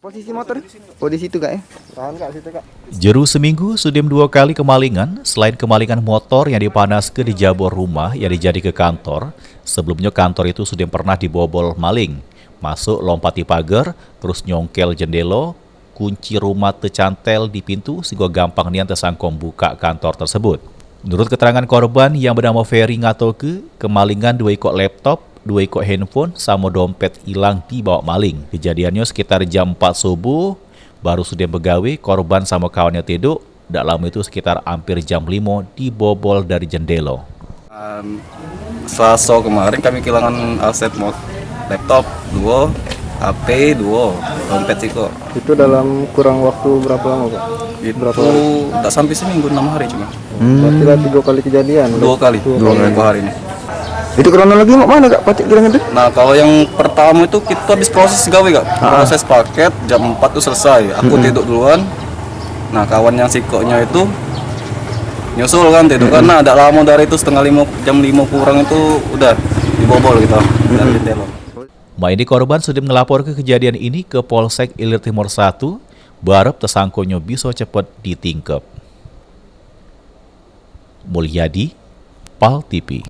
Posisi motor? Oh di situ kak ya? Tahan kak, situ kak. Jeru seminggu, Sudem 2 kali kemalingan. Selain kemalingan motor yang dipanaskan di jabor rumah yang dijadi ke kantor, sebelumnya kantor itu Sudem pernah dibobol maling. Masuk lompati pagar, terus nyongkel jendela, kunci rumah tercantel di pintu sehingga gampang nian tersangkong buka kantor tersebut. Menurut keterangan korban yang bernama Ferry ngatoke, kemalingan 2 ekor laptop, 2 ekor handphone sama dompet hilang dibawa maling. Kejadiannya sekitar jam 4 subuh, baru sudah begawe, korban sama kawannya tidur. Dalam itu sekitar hampir jam 5 dibobol dari jendela. Selasa kemarin kami kehilangan aset laptop 2, HP 2, dompet sih kok. Itu dalam kurang waktu berapa lama kak? Itu tak sampai seminggu, 6 hari cuma. Berarti lah 3 kali kejadian? 2 kali, 2 hari ini. Itu kronologi mana kak pacik bilang itu? Nah kalau yang pertama itu kita habis proses gawe kak, proses paket jam 4 tuh selesai. Aku tidur duluan. Nah kawan yang sikoknya itu nyusul kan tidur karena ada lama dari itu jam 5 kurang itu udah dibobol kita dari telon. Maini korban sudah ngelapor ke kejadian ini ke Polsek Ilir Timur 1, berharap tersangkonya bisa cepat ditingkep. Mulyadi, PAL TV.